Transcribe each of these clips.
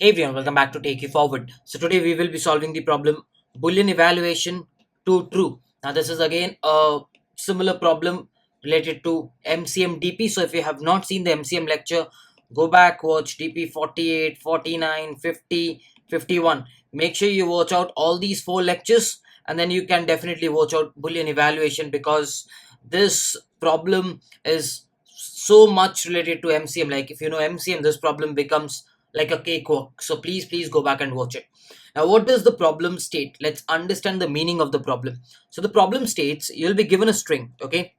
Hey everyone, welcome back to Take You Forward. So today we will be solving the problem Boolean evaluation to true. Now this is again a similar problem related to MCM DP. So if you have not seen the MCM lecture, go back, watch DP 48, 49, 50, 51. Make sure you watch out all these four lectures and then you can definitely watch out Boolean evaluation because this problem is so much related to MCM. Like if you know MCM, this problem becomes like a cakewalk. So please go back and watch it. Now, what does the problem state? Let's understand the meaning of the problem. So the problem states you'll be given a string. Okay.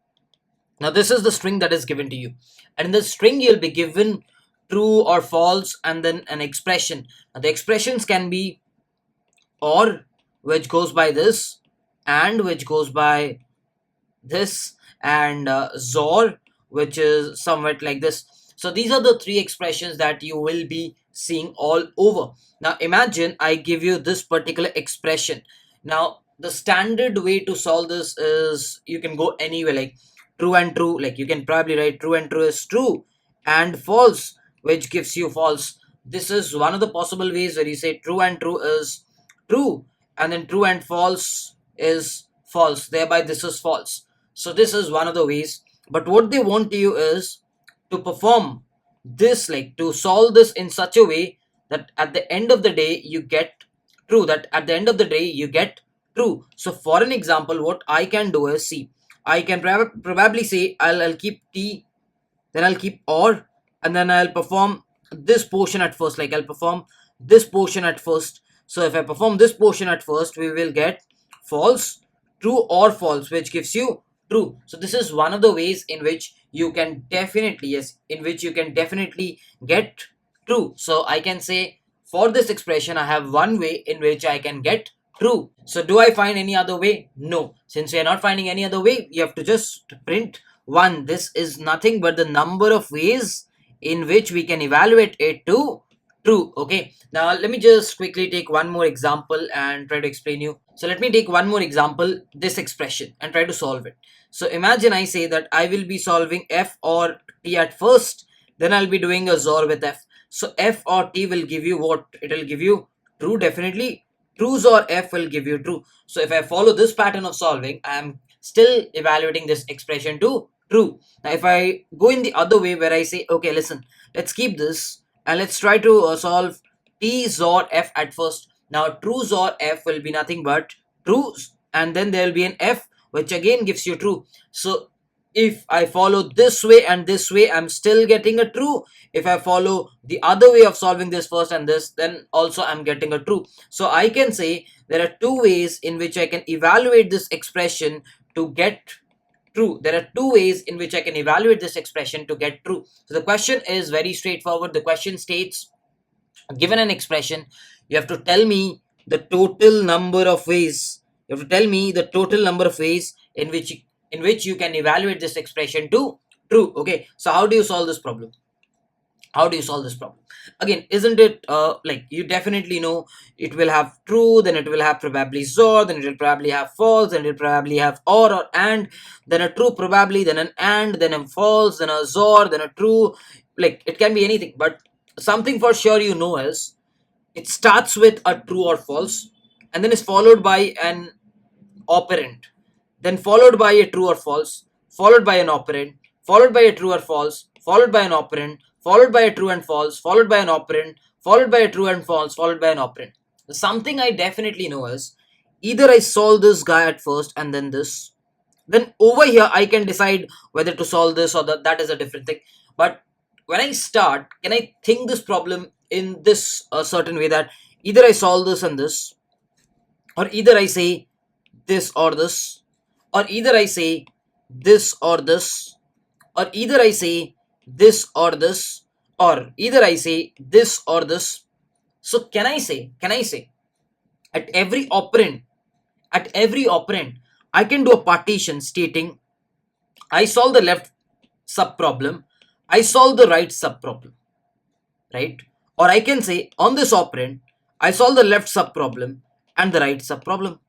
Now this is the string that is given to you, and in the string you'll be given true or false, and then an expression. Now the expressions can be or, which goes by this, and which goes by this, and zor, which is somewhat like this. So these are the three expressions that you will be seeing all over. Now imagine I give you this particular expression. Now the standard way to solve this is you can go anywhere, like true and true. Like you can probably write true and true is true, and false, which gives you false. This is one of the possible ways where you say true and true is true, and then true and false is false, thereby this is false. So this is one of the ways, but what they want you is to perform this, like to solve this in such a way that at the end of the day you get true, that at the end of the day you get true. So for an example, what I can do is, see, I can probably say I'll keep t, then I'll keep or, and then I'll perform this portion at first, like I'll perform this portion at first. So if I perform this portion at first, we will get false, true or false, which gives you true. So this is one of the ways in which you can definitely, yes, in which you can definitely get true. So I can say for this expression I have one way in which I can get true. So do I find any other way? No. Since we are not finding any other way, you have to just print 1. This is nothing but the number of ways in which we can evaluate it to true. Okay, now let me just quickly take one more example and try to explain you. So let me take one more example, this expression, and try to solve it. So imagine I say that I will be solving f or t at first, then I'll be doing a XOR with f. So f or t will give you what? It will give you true, definitely. True XOR f will give you true. So if I follow this pattern of solving, I am still evaluating this expression to true. Now if I go in the other way where I say, okay, listen, let's keep this and let's try to solve t XOR f at first. Now true XOR f will be nothing but true, and then there will be an f which again gives you true. So if I follow this way and this way, I'm still getting a true. If I follow the other way of solving this first and this, then also I'm getting a true. So I can say there are two ways in which I can evaluate this expression to get true. There are two ways in which I can evaluate this expression to get true. So the question is very straightforward. The question states, given an expression, you have to tell me the total number of ways. You have to tell me the total number of ways in which you can evaluate this expression to true. Okay, so how do you solve this problem? How do you solve this problem? Again, isn't it like you definitely know it will have true, then it will have probably XOR, then it will probably have false, then it will probably have or and, then a true probably, then an and, then a false, then a XOR, then a true. Like it can be anything, but something for sure you know is it starts with a true or false, and then is followed by an operand, then followed by a true or false, followed by an operand, followed by a true or false, followed by an operand, followed by a true and false, followed by an operand, followed by a true and false, followed by an operand. Something I definitely know is either I solve this guy at first and then this, then over here I can decide whether to solve this or that. That is a different thing. But when I start, can I think this problem in this certain way that either I solve this and this, or either I say this or this, or either I say this or this, or either I say this or this, or either I say this or this. So can I say at every operand, I can do a partition stating I solve the left sub problem, I solve the right sub problem, right? Or I can say on this operand, I solve the left sub problem and the right sub problem.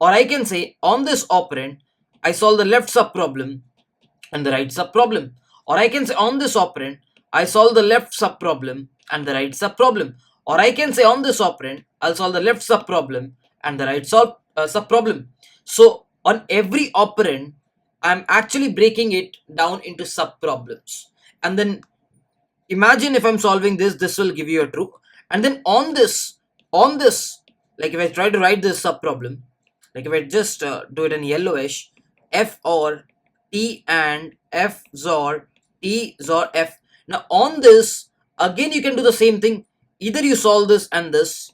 Or I can say on this operand, I solve the left sub problem and the right sub problem. Or I can say on this operand, I solve the left sub problem and the right sub problem. or I can say on this operand I'll solve the left sub problem and the right sub problem. So on every operand I'm actually breaking it down into sub problems, and then imagine if I'm solving this will give you a true, and then on this, like if I try to write this sub problem, like if I just do it in yellowish, f or t and f xor t xor f. Now on this again you can do the same thing. Either you solve this and this,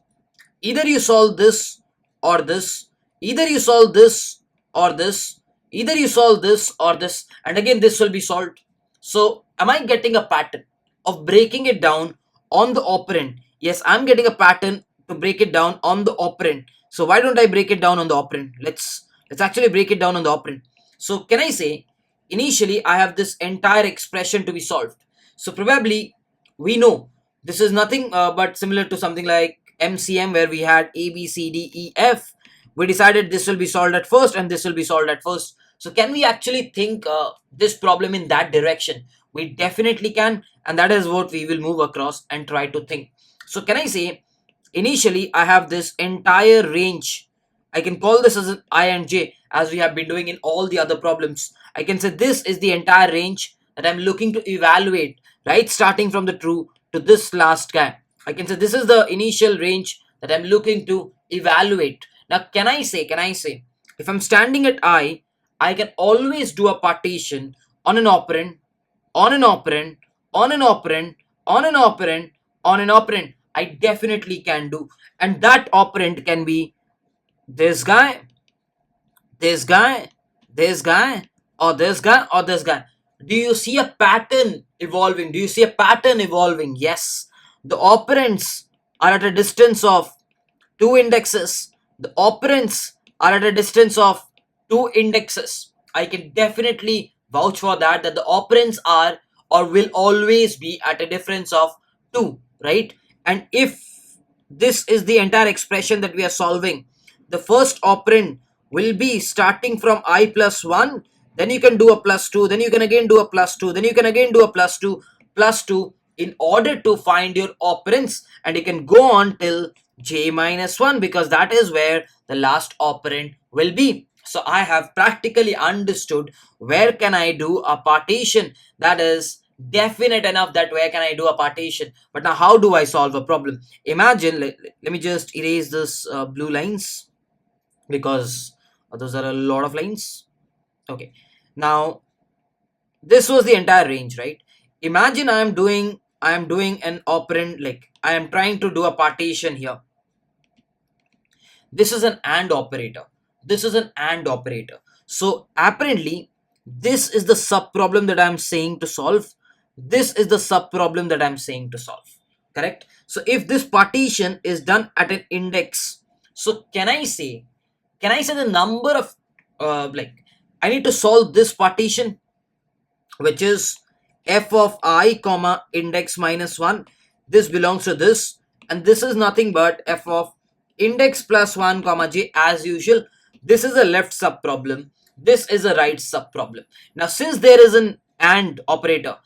either you solve this or this, either you solve this or this, either you solve this or this, and again this will be solved. So am I getting a pattern of breaking it down on the operand? Yes, I'm getting a pattern to break it down on the operand. So why don't I break it down on the operand? Let's actually break it down on the operand. So can I say initially I have this entire expression to be solved. So probably we know this is nothing but similar to something like MCM, where we had A, B, C, D, E, F. We decided this will be solved at first and this will be solved at first. So can we actually think this problem in that direction? We definitely can, and that is what we will move across and try to think. So can I say initially I have this entire range. I can call this as an I and J, as we have been doing in all the other problems. I can say this is the entire range that I'm looking to evaluate, right, starting from the true to this last guy. I can say this is the initial range that I'm looking to evaluate. Now can I say if I'm standing at I can always do a partition on an operand, on an operand, on an operand, on an operand, on an operand. I definitely can do, and that operand can be this guy, this guy, this guy, or this guy, or this guy. Do you see a pattern evolving? Do you see a pattern evolving? Yes. The operands are at a distance of two indexes. The operands are at a distance of two indexes. I can definitely vouch for that the operands are or will always be at a difference of 2, right? And if this is the entire expression that we are solving, the first operand will be starting from I plus 1, then you can do a plus 2, then you can again do a plus 2, then you can again do a plus 2, plus 2, in order to find your operands, and you can go on till j minus 1, because that is where the last operand will be. So I have practically understood where can I do a partition. That is definite enough that where can I do a partition. But now how do I solve a problem? Imagine, let me just erase this blue lines, because those are a lot of lines. Okay, now this was the entire range, right? Imagine I am doing an operand, like I am trying to do a partition here. This is an AND operator. This is an AND operator. So apparently this is the sub problem that I'm saying to solve. This is the sub problem that I'm saying to solve. Correct? So if this partition is done at an index, so can I say the number of like I need to solve this partition, which is f of I comma index minus 1. This belongs to this, and this is nothing but f of index plus 1 comma j, as usual. This is a left sub problem, this is a right sub problem. Now since there is an AND operator,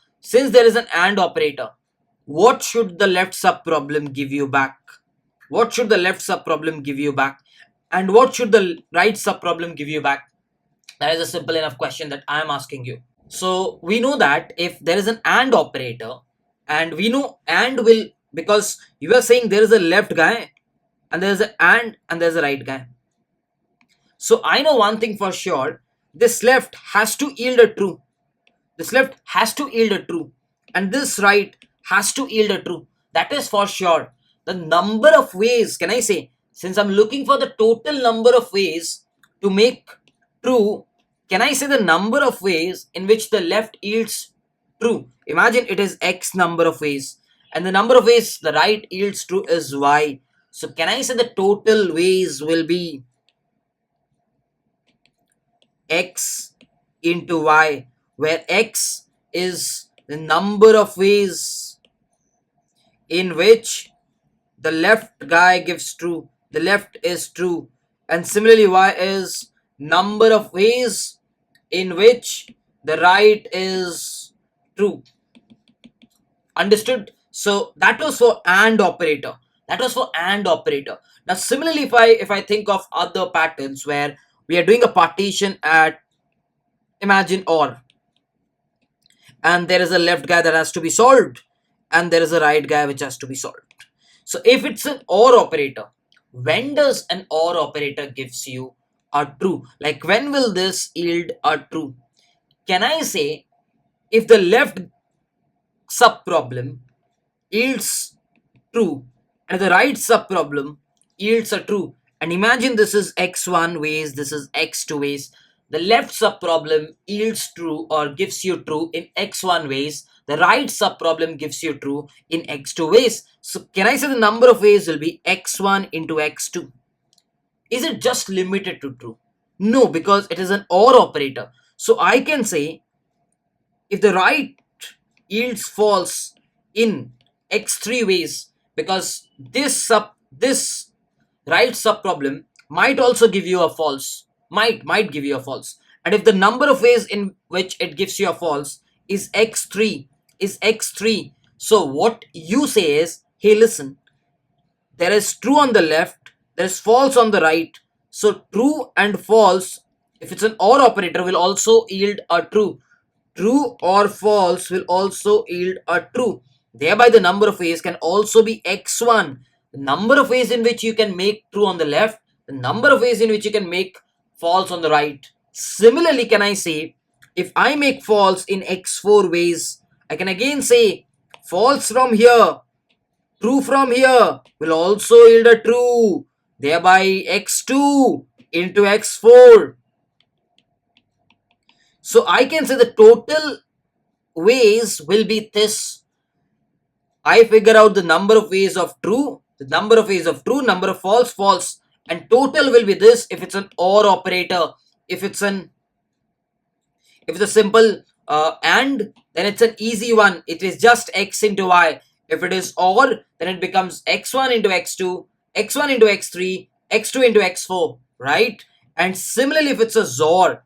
what should the left sub problem give you back? What should the left sub problem give you back? And what should the right sub problem give you back? That is a simple enough question that I am asking you. So we know that if there is an AND operator, and we know AND will, because you are saying there is a left guy and there is an AND and there is a right guy. So I know one thing for sure, this left has to yield a true. This left has to yield a true, and this right has to yield a true. That is for sure. The number of ways, can I say, since I'm looking for the total number of ways to make true, can I say the number of ways in which the left yields true? Imagine it is x number of ways, and the number of ways the right yields true is y. So can I say the total ways will be x into y, where x is the number of ways in which the left guy gives true, the left is true, and similarly y is number of ways in which the right is true. Understood? So that was for AND operator. That was for AND operator. Now similarly, if I think of other patterns where we are doing a partition at, imagine, OR, and there is a left guy that has to be solved, and there is a right guy which has to be solved. So if it's an OR operator, when does an OR operator gives you a true? Like when will this yield a true? Can I say if the left sub problem yields true and the right sub problem yields a true, and imagine this is x1 ways, this is x2 ways, the left sub problem yields true or gives you true in x1 ways, the right sub problem gives you true in x2 ways. So can I say the number of ways will be x1 into x2? Is it just limited to true? No, because it is an OR operator. So I can say if the right yields false in x3 ways, because this right sub problem might also give you a false, might give you a false, and if the number of ways in which it gives you a false is x3, so what you say is, hey listen, there is true on the left, there is false on the right, so true and false, if it's an OR operator, will also yield a true. True or false will also yield a true. Thereby the number of ways can also be x1. The number of ways in which you can make true on the left, the number of ways in which you can make false on the right. Similarly, can I say, if I make false in x4 ways, I can again say false from here, true from here will also yield a true. Thereby x2 into x4. So I can say the total ways will be this. I figure out the number of ways of true, the number of ways of true, number of false, false, and total will be this if it's an OR operator. If it's a simple AND, then it's an easy one. It is just x into y. If it is OR, then it becomes x1 into x2, x1 into x3, x2 into x4, right? And similarly, if it's a XOR,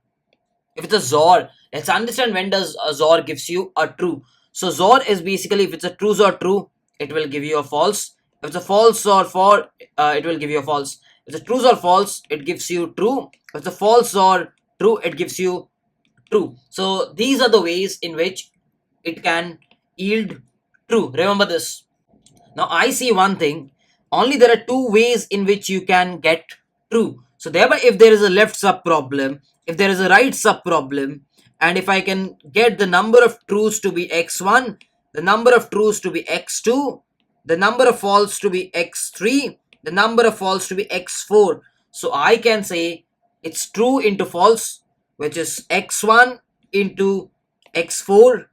let's understand when does a XOR gives you a true. So XOR is basically if it's a true or true, it will give you a false. If it's a false or for, it will give you a false. If it's a true or false, it gives you true. If it's a false or true, it gives you true. So these are the ways in which it can yield true. Remember this. Now I see one thing. Only there are two ways in which you can get true. So thereby, if there is a left sub problem, if there is a right sub problem, and if I can get the number of trues to be x1, the number of trues to be x2, the number of false to be x3, the number of false to be x4. So I can say it's true into false, which is x1 into x4,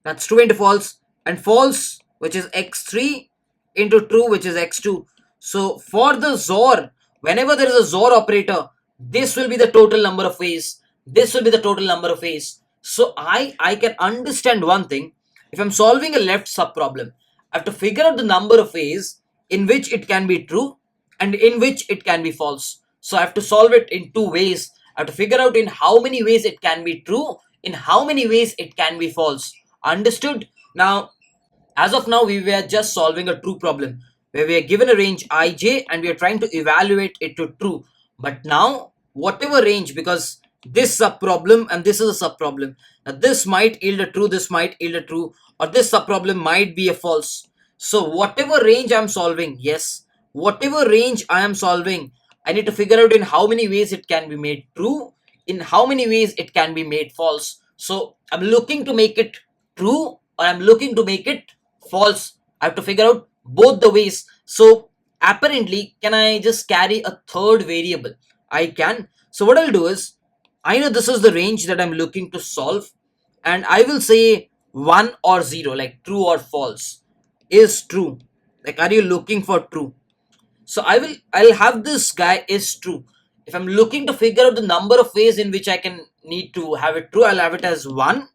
that's true into false, and false, which is x3 into true, which is x2. So for the XOR, whenever there is a XOR operator, this will be the total number of ways. This will be the total number of ways. So I can understand one thing. If I'm solving a left sub problem, I have to figure out the number of ways in which it can be true and in which it can be false. So I have to solve it in two ways. I have to figure out in how many ways it can be true, in how many ways it can be false. Understood? Now, as of now, we were just solving a true problem where we are given a range ij and we are trying to evaluate it to true. But now, whatever range, because this sub problem and this is a sub problem, now this might yield a true, this might yield a true, or this sub problem might be a false. So whatever range I'm solving, yes, whatever range I am solving, I need to figure out in how many ways it can be made true, in how many ways it can be made false. So I'm looking to make it true or I'm looking to make it false. I have to figure out both the ways. So apparently, can I just carry a third variable? I can. So what I'll do is, I know this is the range that I'm looking to solve, and I will say 1 or 0, like true or false. Is true. Like, are you looking for true? So I'll have this guy is true. If I'm looking to figure out the number of ways in which I can need to have it true, I'll have it as 1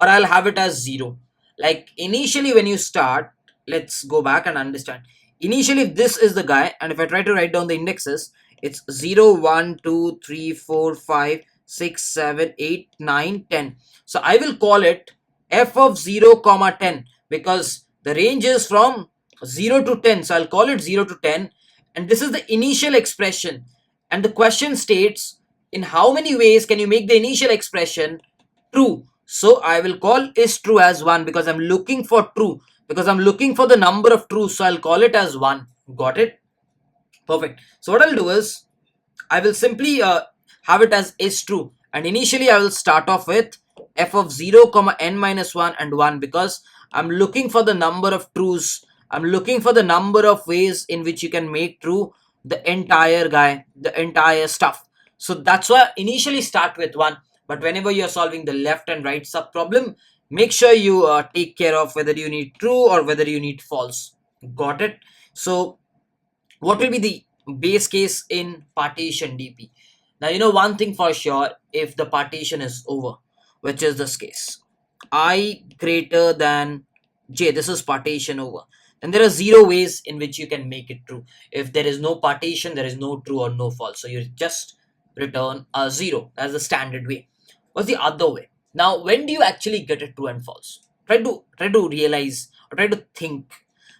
or I'll have it as 0. Like initially when you start, let's go back and understand. Initially, if this is the guy, and if I try to write down the indexes, it's 0, 1, 2, 3, 4, 5, 6, 7, 8, 9, 10. So I will call it f of 0, comma 10 because the range is from 0 to 10. So I'll call it 0 to 10. And this is the initial expression. And the question states, in how many ways can you make the initial expression true? So I will call is true as 1 because I'm looking for true. Because I'm looking for the number of truths. So I'll call it as 1. Got it? Perfect. So what I'll do is, I will simply have it as is true. And initially I will start off with f of 0 comma n minus 1 and 1 because I'm looking for the number of truths. I'm looking for the number of ways in which you can make true the entire guy, the entire stuff. So that's why I initially start with 1. But whenever you're solving the left and right sub problem, make sure you take care of whether you need true or whether you need false. Got it? So what will be the base case in partition DP? Now, you know one thing for sure, if the partition is over, which is this case, I greater than j, this is partition over, then there are 0 ways in which you can make it true. If there is no partition, there is no true or no false. So you just return a 0 as the standard way. What's the other way? Now, when do you actually get it true and false? Try to realize or try to think.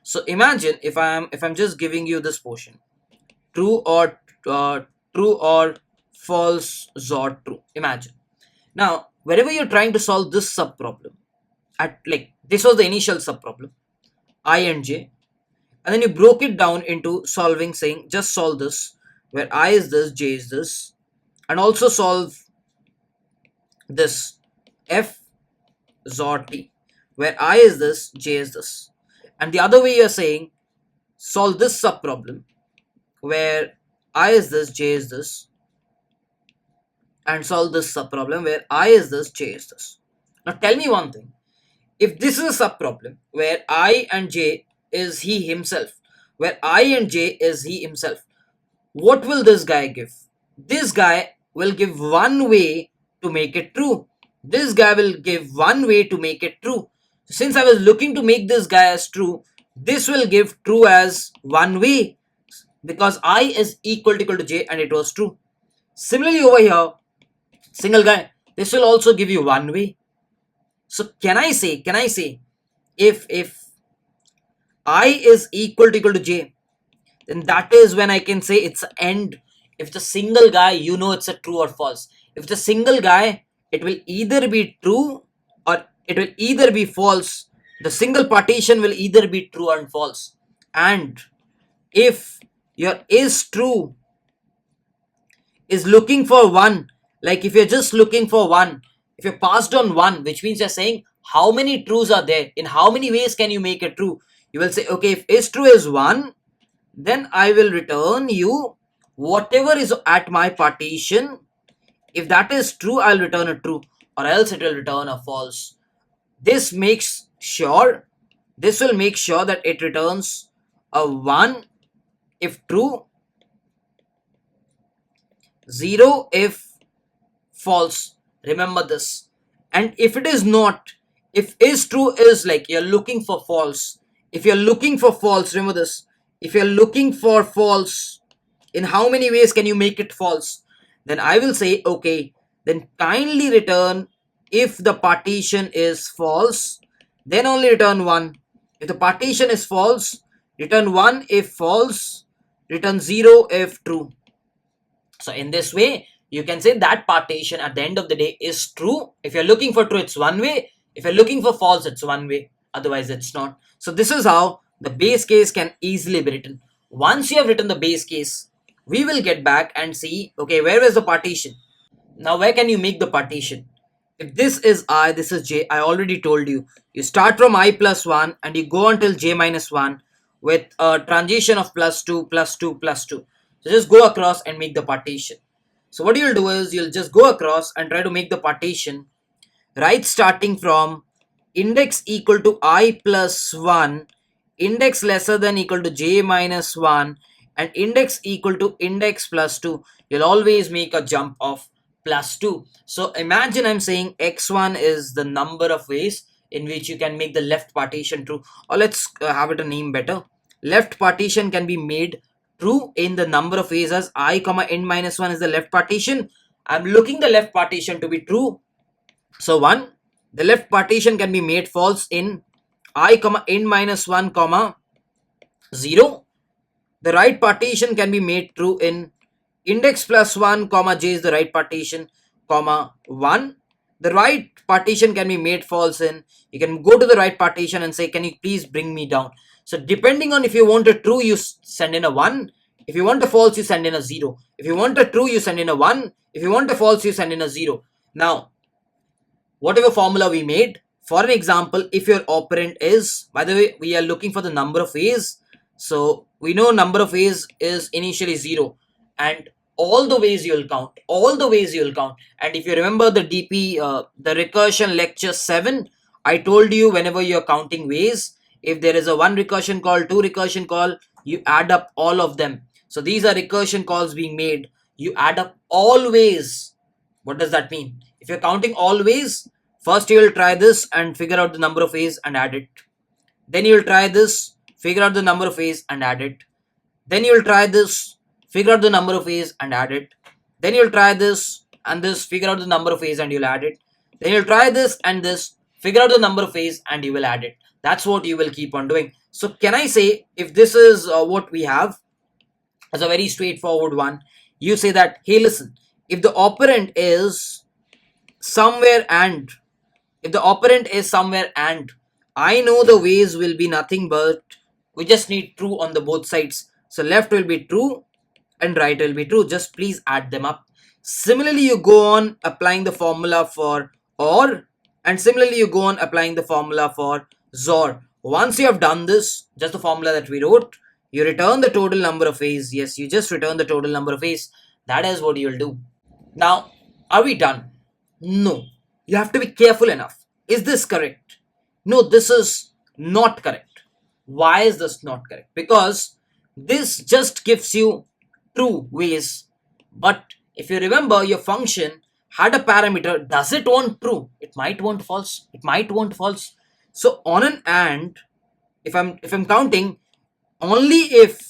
So imagine if I'm just giving you this portion, true or true or false or true. Imagine now wherever you're trying to solve this sub problem, at like this was the initial sub problem, I and j, and then you broke it down into solving, saying just solve this where I is this, j is this, and also solve this f xor t where I is this, j is this. And the other way you're saying solve this sub problem where I is this, j is this, and solve this sub problem where I is this, j is this. Now tell me one thing. If this is a sub problem where I and j is he himself, where I and j is he himself, what will this guy give? This guy will give one way to make it true. This guy will give one way to make it true. Since I was looking to make this guy as true, this will give true as one way because I is equal to j and it was true. Similarly over here, single guy, this will also give you one way. So can I say if I is equal to j, then that is when I can say it's an end. If the single guy, you know it's a true or false. If the single guy, it will either be true or it will either be false. The single partition will either be true and false. And if your is true is looking for 1, like if you're just looking for 1, if you're passed on 1, which means you're saying how many truths are there, in how many ways can you make it true, you will say okay, if is true is 1, then I will return you whatever is at my partition. If that is true, I'll return a true, or else it will return a false. This will make sure that it returns a 1 if true, 0 if false. Remember this. And if it is not, if is true is like you're looking for false. If you're looking for false, remember this. If you're looking for false, in how many ways can you make it false? Then I will say, okay, then kindly return if the partition is false, then only return 1. If the partition is false, return 1 if false, return 0 if true. So in this way, you can say that partition at the end of the day is true. If you're looking for true, it's one way. If you're looking for false, it's one way. Otherwise, it's not. So this is how the base case can easily be written. Once you have written the base case, we will get back and see, okay, where is the partition? Now, where can you make the partition? If this is I, this is j, I already told you. You start from I plus 1 and you go until j minus 1 with a transition of plus 2, plus 2, plus 2. So just go across and make the partition. So what you'll do is you'll just go across and try to make the partition, right, starting from index equal to I plus 1, index lesser than equal to j minus 1, and index equal to index plus 2. You'll always make a jump of plus 2. So imagine I'm saying x1 is the number of ways in which you can make the left partition true, or let's have it a name better. Left partition can be made true in the number of ways as I comma n minus 1 is the left partition. I'm looking the left partition to be true. So 1, the left partition can be made false in I comma n minus 1 comma 0. The right partition can be made true in index plus 1 comma j is the right partition comma 1. The right partition can be made false in, you can go to the right partition and say, can you please bring me down? So depending on if you want a true, you send in a 1. If you want a false, you send in a 0. If you want a true, you send in a 1. If you want a false, you send in a 0. Now, whatever formula we made, for an example, if your operand is, by the way, we are looking for the number of ways. So we know number of ways is initially 0, and all the ways you'll count, all the ways you'll count. And if you remember the DP, the recursion lecture 7, I told you whenever you're counting ways, if there is a 1 recursion call, 2 recursion call, you add up all of them. So these are recursion calls being made, you add up all ways. What does that mean? If you're counting all ways, first you will try this and figure out the number of ways and add it. Then you will try this, figure out the number of ways and add it. Then you will try this, figure out the number of ways and add it. Then you'll try this and this, figure out the number of ways and you'll add it. Then you'll try this and this, figure out the number of ways and you will add it. That's what you will keep on doing. So can I say, if this is what we have as a very straightforward one, you say that, hey listen, if the operand is somewhere and, if the operand is somewhere and, I know the ways will be nothing but, we just need true on the both sides. So left will be true and right will be true. Just please add them up. Similarly, you go on applying the formula for OR, and similarly you go on applying the formula for XOR. Once you have done this, just the formula that we wrote, you return the total number of ways. Yes, you just return the total number of ways. That is what you will do. Now, are we done? No. You have to be careful enough. Is this correct? No, this is not correct. Why is this not correct? Because this just gives you true ways. But if you remember, your function had a parameter. Does it want true? It might want false. It might want false. So on an AND, if I'm counting, only if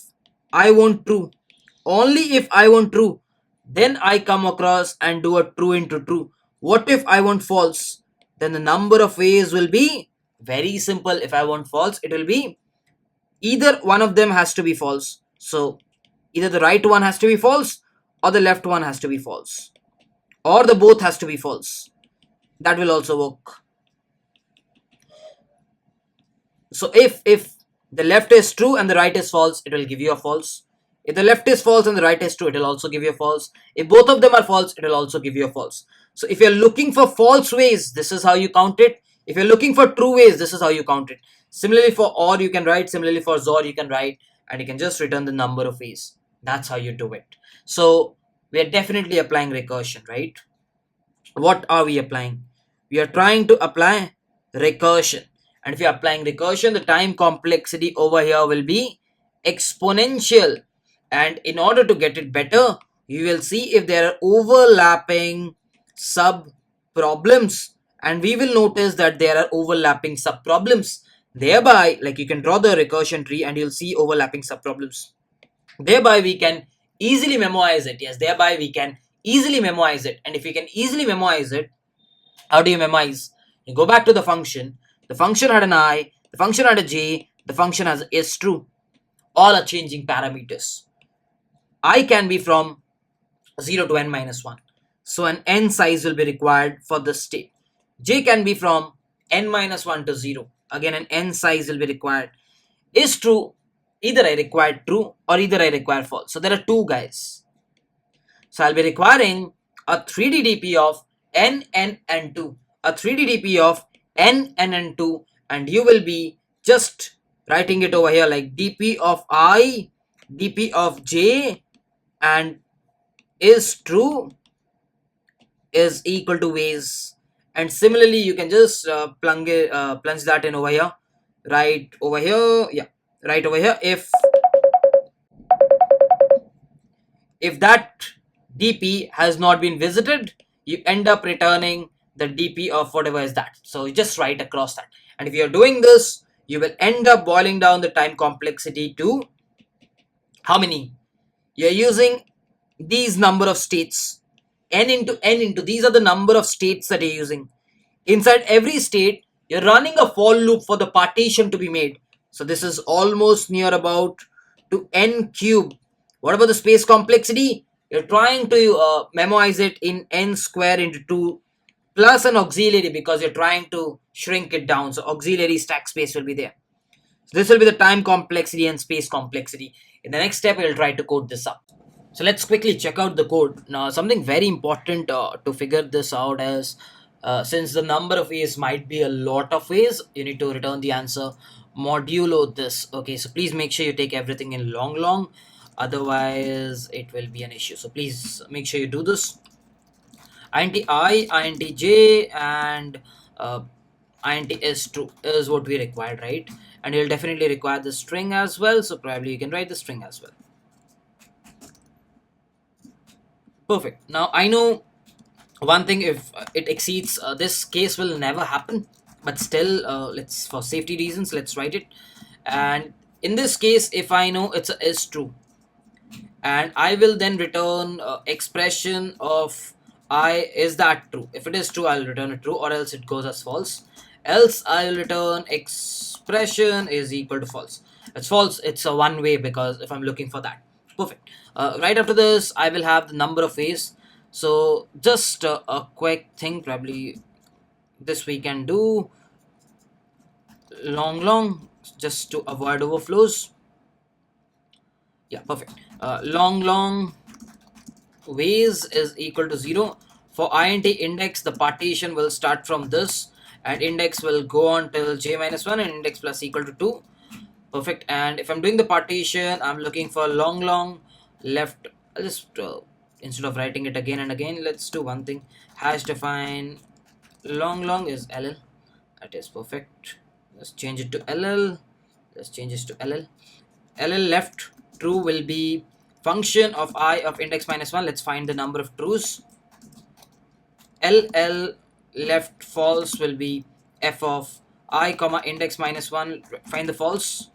I want true, only if I want true, then I come across and do a true into true. What if I want false? Then the number of ways will be very simple. If I want false, it will be either one of them has to be false. So either the right one has to be false or the left one has to be false, or the both has to be false. That will also work. So if the left is true and the right is false, it will give you a false. If the left is false and the right is true, it will also give you a false. If both of them are false, it will also give you a false. So if you're looking for false ways, this is how you count it. If you're looking for true ways, this is how you count it. Similarly for OR you can write, similarly for XOR you can write, and you can just return the number of ways. That's how you do it. So we are definitely applying recursion, right? What are we applying? We are trying to apply recursion. And if you're applying recursion, the time complexity over here will be exponential. And in order to get it better, you will see if there are overlapping sub problems. And we will notice that there are overlapping sub problems. Thereby, like you can draw the recursion tree and you'll see overlapping sub problems. Thereby, we can easily memorize it. Yes, thereby we can easily memorize it. And if you can easily memorize it, how do you memorize? You go back to the function. The function had an I, the function had a j, the function has is true. All are changing parameters. I can be from 0 to n minus 1. So an n size will be required for this state. J can be from n minus 1 to 0. Again, an n size will be required. Is true, either I require true or either I require false. So there are two guys. So I'll be requiring a 3D DP of n, n, and 2. A 3D DP of n, n, and 2. And you will be just writing it over here like dp of I, dp of j, and is true is equal to ways. And similarly, you can just plunge that in over here. Right over here. Yeah. Right over here. If that DP has not been visited, you end up returning the DP of whatever is that. So you just write across that. And if you're doing this, you will end up boiling down the time complexity to how many? You're using these number of states. N into these are the number of states that you're using. Inside every state, you're running a for loop for the partition to be made. So this is almost near about to n cube. What about the space complexity? You're trying to memorize it in n square into 2 plus an auxiliary because you're trying to shrink it down. So auxiliary stack space will be there. So this will be the time complexity and space complexity. In the next step, we'll try to code this up. So let's quickly check out the code. Now, something very important to figure this out is since the number of ways might be a lot of ways, you need to return the answer modulo this. Okay, so please make sure you take everything in long, otherwise it will be an issue. So please make sure you do this. Int I, int j, and int is true is what we required, right? And you'll definitely require the string as well. So probably you can write the string as well. Perfect. Now I know one thing, if it exceeds this case will never happen, but still let's, for safety reasons, let's write it. And in this case, if I know it's a is true, and I will then return expression of I, is that true? If it is true, I'll return it true, or else it goes as false. Else I'll return expression is equal to false. It's false, it's a one way, because if I'm looking for that. Perfect. Right after this, I will have the number of ways. So just a quick thing, probably this we can do long, just to avoid overflows. Yeah, perfect. Long ways is equal to 0. For int index, the partition will start from this, and index will go on till j minus 1 and index plus equal to 2. Perfect. And if I'm doing the partition, I'm looking for long left. I'll just instead of writing it again and again, let's do one thing. Hash define long is ll. That is perfect. Let's change it to ll. Let's change it to ll. ll left true will be function of I of index minus 1. Let's find the number of trues. ll left false will be f of I comma index minus 1. Find the false.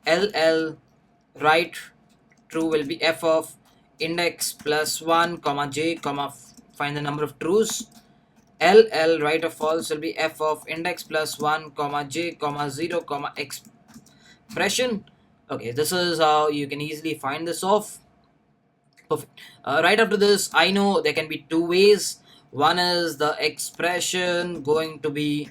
ll right true will be f of index plus 1 comma j comma find the number of trues. ll right of false will be f of index plus 1 comma j comma 0 comma expression. Okay, this is how you can easily find this off. Perfect. Right after this, I know there can be two ways. One is the expression going to be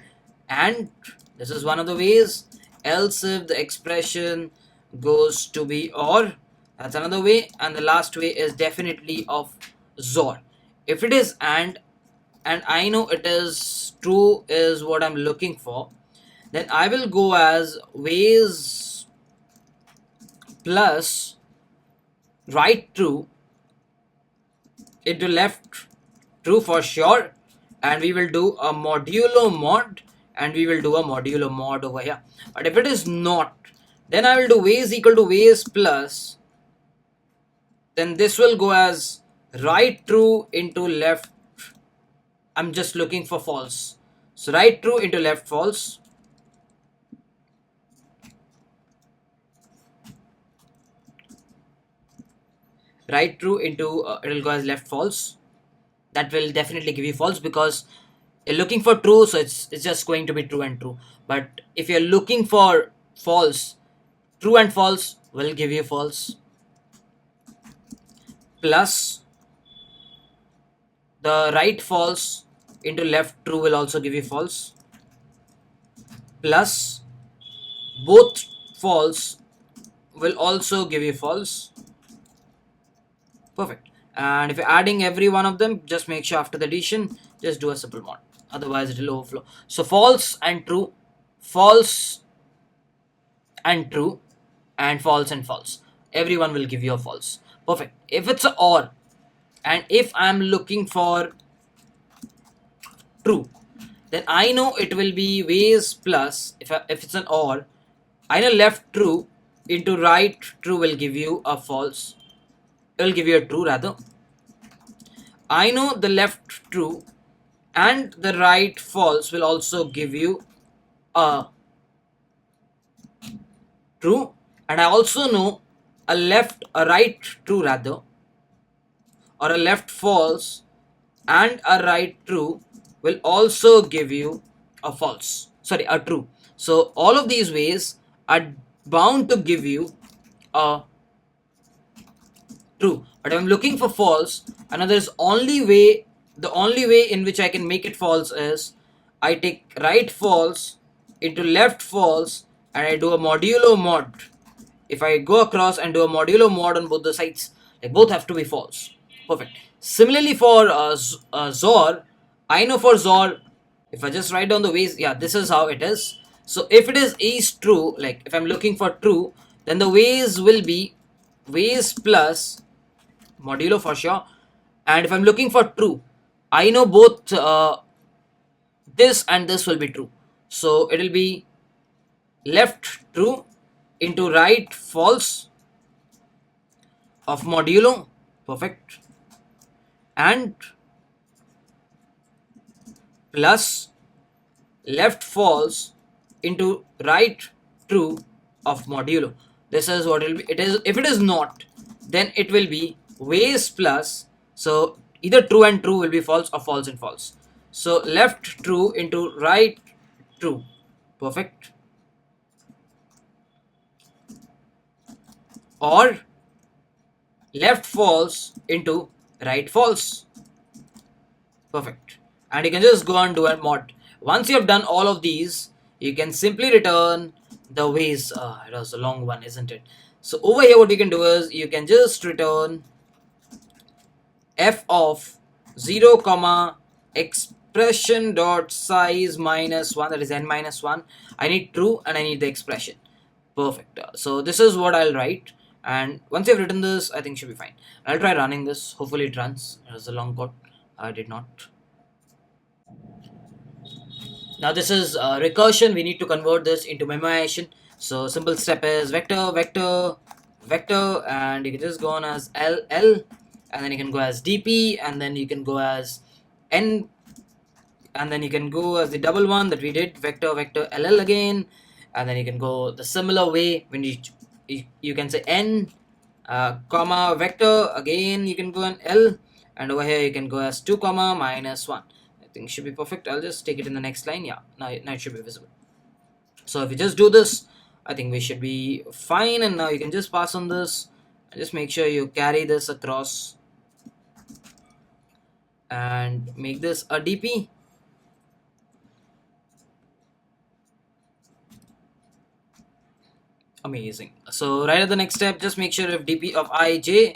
and. This is one of the ways. Else if the expression goes to be or. That's another way. And the last way is definitely of XOR. If it is and I know it is true is what I'm looking for, then I will go as ways plus right true into left true for sure, and we will do a modulo mod, and we will do a modulo mod over here. But if it is not, then I will do ways equal to ways plus, then this will go as right true into left. I'm just looking for false, so right true into left false. Right true into it will go as left false. That will definitely give you false, because you're looking for true, so it's just going to be true and true. But if you're looking for false, true and false will give you false, plus the right false into left true will also give you false, plus both false will also give you false. Perfect. And if you're adding every one of them, just make sure after the addition, just do a simple mod, otherwise it will overflow. So false and true, false and true, and false and false, everyone will give you a false. Perfect. If it's a or, and if I'm looking for true, then I know it will be ways plus, if it's an or, I know left true into right true will give you a false. It will give you a true rather. I know the left true and the right false will also give you a true, and I also know a right true rather, or a left false and a right true will also give you a false, sorry, a true. So all of these ways are bound to give you a true. But if I'm looking for false, another is the only way in which I can make it false is I take right false into left false and I do a modulo mod. If I go across and do a modulo mod on both the sides, like both have to be false. Perfect. Similarly for XOR, I know for XOR, if I just write down the ways, yeah, this is how it is. So if it is true, like if I'm looking for true, then the ways will be ways plus modulo for sure. And if I'm looking for true, I know both this and this will be true. So it will be left true into right false of modulo. Perfect. And plus left false into right true of modulo. This is what it is. If it is not, then it will be ways plus, so either true and true will be false or false and false. So left true into right true. Perfect. Or left false into right false. Perfect. And you can just go and do a mod. Once you have done all of these, you can simply return the ways. It was a long one, isn't it? So over here what you can do is you can just return f of 0 comma expression dot size minus 1, that is n minus 1. I need true and I need the expression. Perfect. So this is what I'll write, and once you've written this, I think should be fine. I'll try running this. Hopefully it runs. It was a long code. I did not. Now this is recursion. We need to convert this into memoization. So simple step is vector, vector, vector, and you can just go on as L, and then you can go as DP, and then you can go as N, and then you can go as the double one that we did, vector, vector, LL again, and then you can go the similar way when you can say N, comma, vector, again you can go on L, and over here you can go as 2 comma minus 1. I think it should be perfect. I'll just take it in the next line. Yeah, now it should be visible. So if you just do this, I think we should be fine, and now you can just pass on this. Just make sure you carry this across and make this a DP. Amazing. So right at the next step, just make sure if DP of ij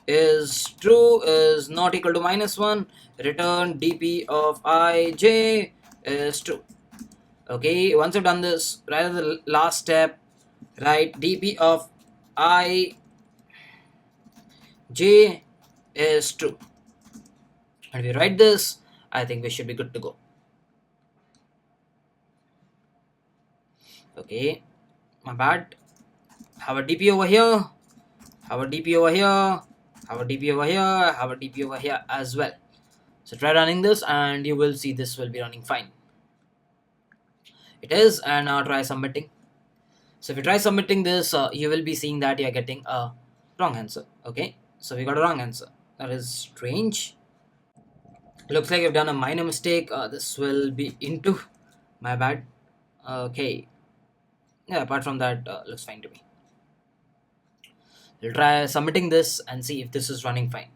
is true is not equal to minus 1, return DP of ij is true. Okay, once you've done this, right at the last step, write DP of ij is true. And if you write this, I think we should be good to go. Okay, my bad. Have a DP over here, have a DP over here, have a DP over here, have a DP over here as well. So try running this and you will see this will be running fine. It is, and now try submitting. So if you try submitting this, you will be seeing that you are getting a wrong answer. Okay, so we got a wrong answer. That is strange. Looks like you've done a minor mistake. This will be into, my bad. Okay, yeah, apart from that, looks fine to me. We'll try submitting this and see if this is running fine.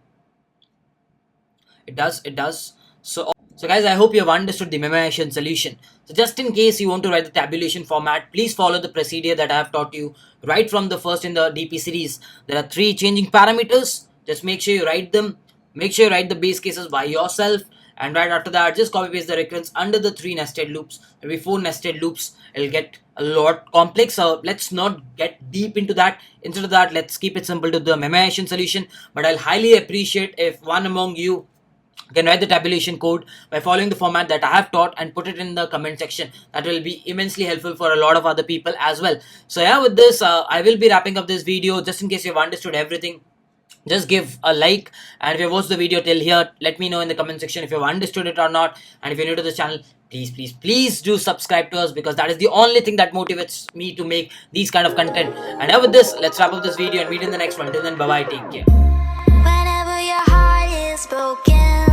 It does. So guys, I hope you have understood the memoization solution. So just in case you want to write the tabulation format, please follow the procedure that I have taught you right from the first in the DP series. There are 3 changing parameters. Just make sure you write them. Make sure you write the base cases by yourself. And right after that, just copy paste the recurrence under the 3 nested loops. There will be 4 nested loops. It'll get a lot complex. So let's not get deep into that. Instead of that, let's keep it simple to the memoization solution. But I'll highly appreciate if one among you can write the tabulation code by following the format that I have taught and put it in the comment section. That will be immensely helpful for a lot of other people as well. So yeah, with this, I will be wrapping up this video. Just in case you've understood everything, just give a like, and if you watched the video till here, let me know in the comment section if you've understood it or not. And if you're new to this channel, please do subscribe to us, because that is the only thing that motivates me to make these kind of content. And with this, let's wrap up this video and meet in the next one. Till then, bye bye, take care. Whenever your heart is broken,